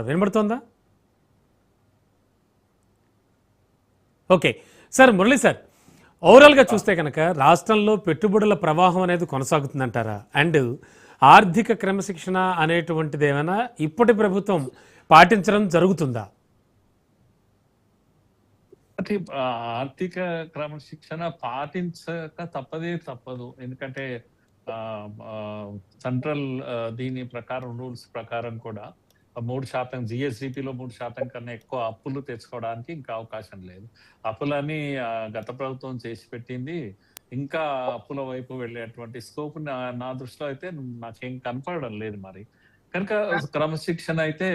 వినబడుతోందా? Okay sir, Murali sir, ఓవరాల్గా చూస్తే కనుక రాష్ట్రంలో పెట్టుబడుల ప్రవాహం అనేది కొనసాగుతుందంటారా? అండ్ ఆర్థిక క్రమశిక్షణ అనేటువంటిది ఏమైనా ఇప్పటి ప్రభుత్వం పాటించడం జరుగుతుందా? అంటే ఆర్థిక క్రమశిక్షణ పాటించక తప్పదు. ఎందుకంటే సెంట్రల్ దీని ప్రకారం రూల్స్ ప్రకారం కూడా 3% జిఎస్డిపిలో 3% కన్నా ఎక్కువ అప్పులు తెచ్చుకోవడానికి ఇంకా అవకాశం లేదు. అప్పులని గత ప్రభుత్వం చేసి పెట్టింది. ఇంకా అప్పుల వైపు వెళ్ళేటువంటి స్కోప్ నా దృష్టిలో అయితే నాకేం కనపడడం లేదు. మరి కనుక క్రమశిక్షణ అయితే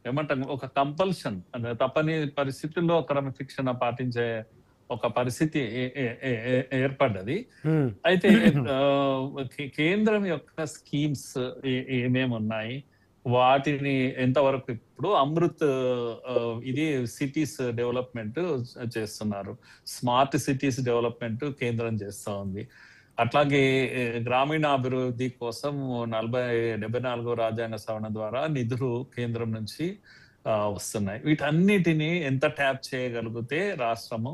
ఏమంటాం, ఒక కంపల్షన్, తప్పని పరిస్థితుల్లో క్రమశిక్షణ పాటించే ఒక పరిస్థితి ఏర్పడ్డది. అయితే కేంద్రం యొక్క స్కీమ్స్ ఏమేమి ఉన్నాయి, వాటిని ఎంతవరకు ఇప్పుడు అమృత్ ఇది సిటీస్ డెవలప్మెంట్ చేస్తున్నారు, స్మార్ట్ సిటీస్ డెవలప్మెంట్ కేంద్రం చేస్తూ ఉంది. అట్లాగే గ్రామీణాభివృద్ధి కోసం 74వ రాజ్యాంగ సవరణ ద్వారా నిధులు కేంద్రం నుంచి వస్తున్నాయి. వీటన్నిటిని ఎంత ట్యాప్ చేయగలిగితే రాష్ట్రము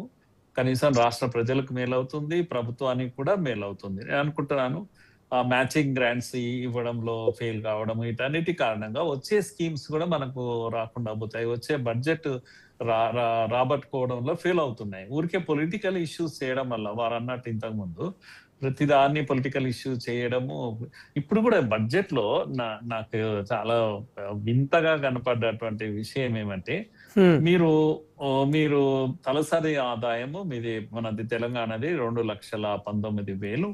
కనీసం రాష్ట్ర ప్రజలకు మేలవుతుంది, ప్రభుత్వానికి కూడా మేలవుతుంది. నేను అనుకుంటున్నాను మ్యాచింగ్ గ్రాంట్స్ ఇవ్వడంలో ఫెయిల్ కావడం, వీటన్నిటి కారణంగా వచ్చే స్కీమ్స్ కూడా మనకు రాకుండా పోతాయి. వచ్చే బడ్జెట్ రాబట్టుకోవడంలో ఫెయిల్ అవుతున్నాయి. ఊరికే పొలిటికల్ ఇష్యూస్ చేయడం వల్ల, వారు అన్నట్టు ఇంతకు ముందు ప్రతిదాన్ని పొలిటికల్ ఇష్యూ చేయడము. ఇప్పుడు కూడా బడ్జెట్ లో నాకు చాలా వింతగా కనపడ్డటువంటి విషయం ఏమంటే, మీరు తలసరి ఆదాయము మీది, మనది తెలంగాణది 2,19,000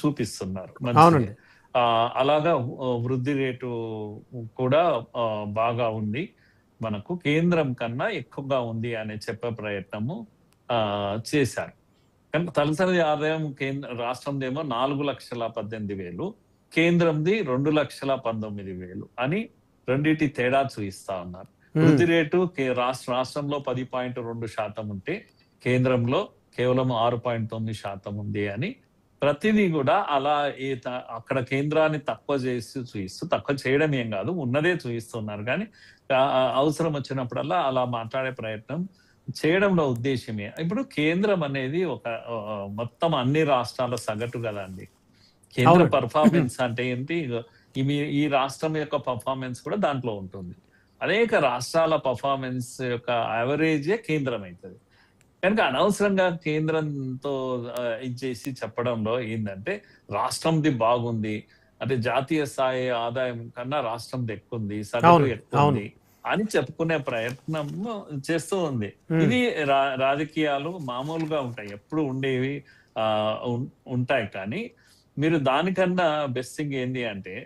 చూపిస్తున్నారు. అలాగా వృద్ధి రేటు కూడా బాగా ఉంది, మనకు కేంద్రం కన్నా ఎక్కువగా ఉంది అని చెప్పే ప్రయత్నము చేశారు. కానీ తలసరి ఆదాయం రాష్ట్రందేమో 4,18,000, కేంద్రంది 2,19,000 అని రెండింటి తేడా చూపిస్తా ఉన్నారు. వృద్ధి రేటు రాష్ట్రంలో 10.2% ఉంటే కేంద్రంలో కేవలం 6.9% ఉంది అని ప్రతిదీ కూడా అలా అక్కడ కేంద్రాన్ని తక్కువ చేసి చూపిస్తూ, తక్కువ చేయడం ఏం కాదు, ఉన్నదే చూపిస్తున్నారు. కానీ అవసరం వచ్చినప్పుడల్లా అలా మాట్లాడే ప్రయత్నం చేయడంలో ఉద్దేశమే. ఇప్పుడు కేంద్రం అనేది ఒక మొత్తం అన్ని రాష్ట్రాల సగటు కదండి. కేంద్ర పర్ఫార్మెన్స్ అంటే ఏంటి, ఈ రాష్ట్రం యొక్క పర్ఫార్మెన్స్ కూడా దాంట్లో ఉంటుంది. అనేక రాష్ట్రాల పర్ఫార్మెన్స్ యొక్క యావరేజే కేంద్రం అవుతుంది. కనుక అనవసరంగా కేంద్రంతో ఇచ్చేసి చెప్పడంలో ఏంటంటే, రాష్ట్రంది బాగుంది అంటే జాతీయ స్థాయి ఆదాయం కన్నా రాష్ట్రంది ఎక్కువ ఉంది, సగటు ఎక్కువ ఉంది అని చెప్పుకునే ప్రయత్నం చేస్తూ ఉంది. ఇది రాజకీయాలు మామూలుగా ఉంటాయి, ఎప్పుడు ఉండేవి ఉంటాయి. కానీ మీరు దానికన్నా బెస్ట్ థింగ్ ఏంటి అంటే,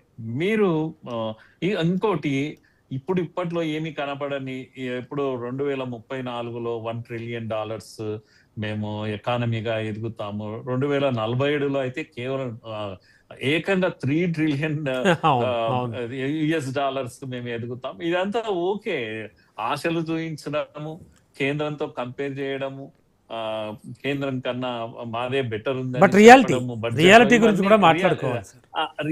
మీరు ఇంకోటి ఇప్పట్లో ఏమి కనపడని, ఎప్పుడు 2034లో $1 ట్రిలియన్ మేము ఎకానమీగా ఎదుగుతాము, 2047లో అయితే కేవలం ఏకంగా $3 ట్రిలియన్ మేము ఎదుగుతాం. ఇదంతా ఓకే, ఆశలు చూపించడము, కేంద్రంతో కంపేర్ చేయడము, కేంద్రం కన్నా మాదే బెటర్ ఉంది, రియాలిటీ గురించి కూడా మాట్లాడుకోవాలి.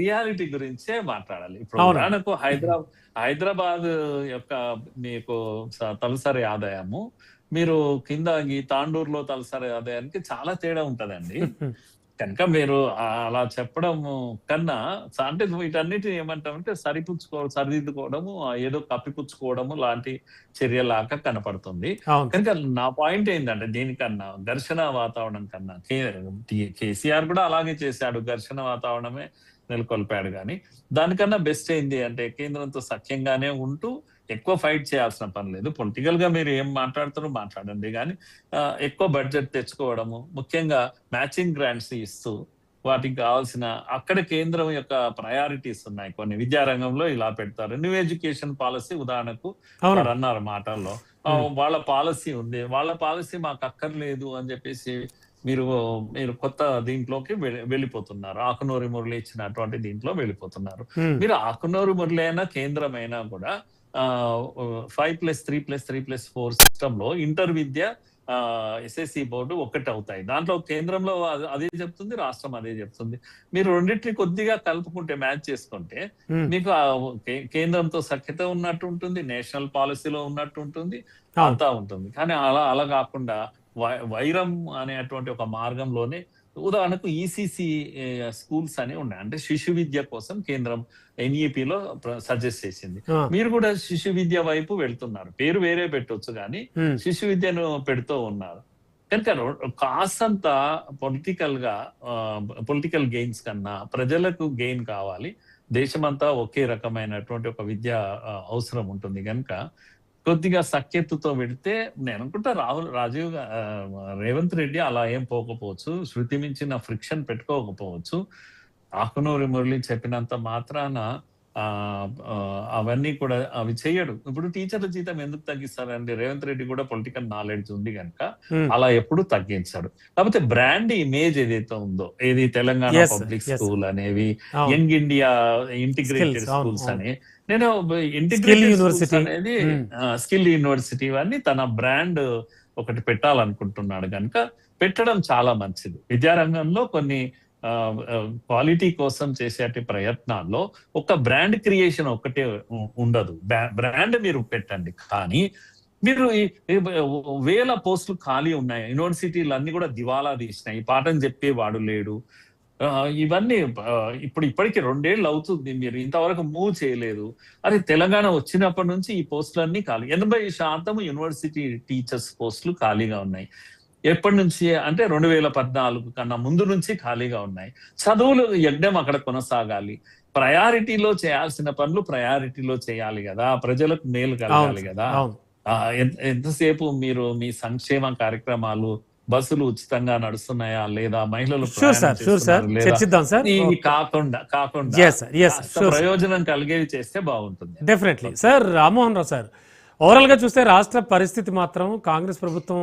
రియాలిటీ గురించే మాట్లాడాలి. ఇప్పుడు ఉదాహరణకు హైదరాబాద్ యొక్క మీకు తలసరి ఆదాయము, మీరు కింద ఈ తాండూరులో తలసరి ఆదాయానికి చాలా తేడా ఉంటదండి. కనుక మీరు అలా చెప్పడం కన్నా, అంటే వీటన్నిటిని ఏమంటామంటే సరిదిద్దుకోవడము, ఏదో కప్పిపుచ్చుకోవడము లాంటి చర్యలాగా కనపడుతుంది. కనుక నా పాయింట్ ఏంటంటే, దీనికన్నా ఘర్షణ వాతావరణం కన్నా కేసీఆర్ కూడా అలాగే చేశాడు, ఘర్షణ వాతావరణమే నెలకొల్పాడు. కానీ దానికన్నా బెస్ట్ ఏంది అంటే, కేంద్రంతో సఖ్యంగానే ఉంటూ ఎక్కువ ఫైట్ చేయాల్సిన పని లేదు. పొలిటికల్ గా మీరు ఏం మాట్లాడుతారో మాట్లాడండి, కానీ ఎక్కువ బడ్జెట్ తెచ్చుకోవడము, ముఖ్యంగా మ్యాచింగ్ గ్రాంట్స్ ఇస్తూ వాటికి కావాల్సిన, అక్కడ కేంద్రం యొక్క ప్రయారిటీస్ ఉన్నాయి. కొన్ని విద్యారంగంలో ఇలా పెడతారు, న్యూ ఎడ్యుకేషన్ పాలసీ ఉదాహరణకు వారు అన్నారు మాటల్లో, వాళ్ళ పాలసీ ఉంది, వాళ్ళ పాలసీ మాకు అక్కర్లేదు అని చెప్పేసి మీరు కొత్త దీంట్లోకి వెళ్ళిపోతున్నారు. ఆకునూరి మురళి ఇచ్చినటువంటి దీంట్లో వెళ్ళిపోతున్నారు. మీరు ఆకునూరి మురళి అయినా కేంద్రమైనా కూడా 5+3+3+4 సిస్టమ్ లో ఇంటర్ విద్య ఎస్ఎస్సి బోర్డు ఒకటి అవుతాయి. దాంట్లో కేంద్రంలో అదే చెప్తుంది, రాష్ట్రం అదే చెప్తుంది. మీరు రెండింటిని కొద్దిగా కలుపుకుంటే, మ్యాచ్ చేసుకుంటే మీకు కేంద్రంతో సఖ్యత ఉన్నట్టు ఉంటుంది, నేషనల్ పాలసీలో ఉన్నట్టు ఉంటుంది, అంతా ఉంటుంది. కానీ అలా కాకుండా వైరం అనేటువంటి ఒక మార్గంలోనే, ఉదాహరణకు ఈసీసీ స్కూల్స్ అని ఉన్నాయి. అంటే శిశు విద్య కోసం కేంద్రం ఎన్ఈపిలో సజెస్ట్ చేసింది. మీరు కూడా శిశు విద్య వైపు వెళ్తున్నారు. పేరు వేరే పెట్టొచ్చు కానీ శిశు విద్యను పెడుతూ ఉన్నారు. కనుక కాస్తంత పొలిటికల్ గెయిన్స్ కన్నా ప్రజలకు గెయిన్ కావాలి. దేశమంతా ఒకే రకమైనటువంటి ఒక విద్య అవసరం ఉంటుంది. కనుక కొద్దిగా సఖ్యతతో పెడితే నేను అనుకుంటా రేవంత్ రెడ్డి అలా ఏం పోకపోవచ్చు, శృతి మించిన ఫ్రిక్షన్ పెట్టుకోకపోవచ్చు. ఆకునూరి మురళి చెప్పినంత మాత్రాన అవన్నీ కూడా అవి చెయ్యడు. ఇప్పుడు టీచర్ల జీతం ఎందుకు తగ్గిస్తారండి? రేవంత్ రెడ్డి కూడా పొలిటికల్ నాలెడ్జ్ ఉంది కనుక అలా ఎప్పుడు తగ్గించాడు. కాకపోతే బ్రాండ్ ఇమేజ్ ఏదైతే ఉందో, ఏది తెలంగాణ పబ్లిక్ స్కూల్ అనేవి, యంగ్ ఇండియా ఇంటిగ్రేటెడ్ స్కూల్స్ అని, నేను ఇంటిగ్రేటెడ్ అనేది స్కిల్ యూనివర్సిటీ అని తన బ్రాండ్ ఒకటి పెట్టాలనుకుంటున్నాడు కనుక పెట్టడం చాలా మంచిది. విద్యారంగంలో కొన్ని క్వాలిటీ కోసం చేసే ప్రయత్నాల్లో ఒక బ్రాండ్ క్రియేషన్ ఒకటే ఉండదు. బ్రాండ్ మీరు పెట్టండి, కానీ మీరు వేల పోస్టులు ఖాళీ ఉన్నాయి. యూనివర్సిటీలు అన్ని కూడా దివాలా తీసినాయి, పాఠం చెప్పేవాడు లేడు. ఇవన్నీ ఇప్పటికి 2 ఏళ్ళు అవుతుంది, మీరు ఇంతవరకు మూవ్ చేయలేదు. అరే తెలంగాణ వచ్చినప్పటి నుంచి ఈ పోస్టులన్నీ ఖాళీ. 80% యూనివర్సిటీ టీచర్స్ పోస్టులు ఖాళీగా ఉన్నాయి. ఎప్పటి నుంచి అంటే 2014 కన్నా ముందు నుంచి ఖాళీగా ఉన్నాయి. చదువులు యజ్ఞం అక్కడ కొనసాగాలి. ప్రయారిటీలో చేయాల్సిన పనులు ప్రయారిటీలో చేయాలి కదా, ప్రజలకు మేలు కలగాలి కదా. ఎంతసేపు మీరు మీ సంక్షేమ కార్యక్రమాలు, బస్సులు ఉచితంగా నడుస్తున్నాయా లేదా, మహిళలు కాకుండా ప్రయోజనం కలిగేవి చేస్తే బాగుంటుంది. Definitely sir. Rammohan Rao sir, overall గా చూస్తే రాష్ట్ర పరిస్థితి మాత్రం కాంగ్రెస్ ప్రభుత్వం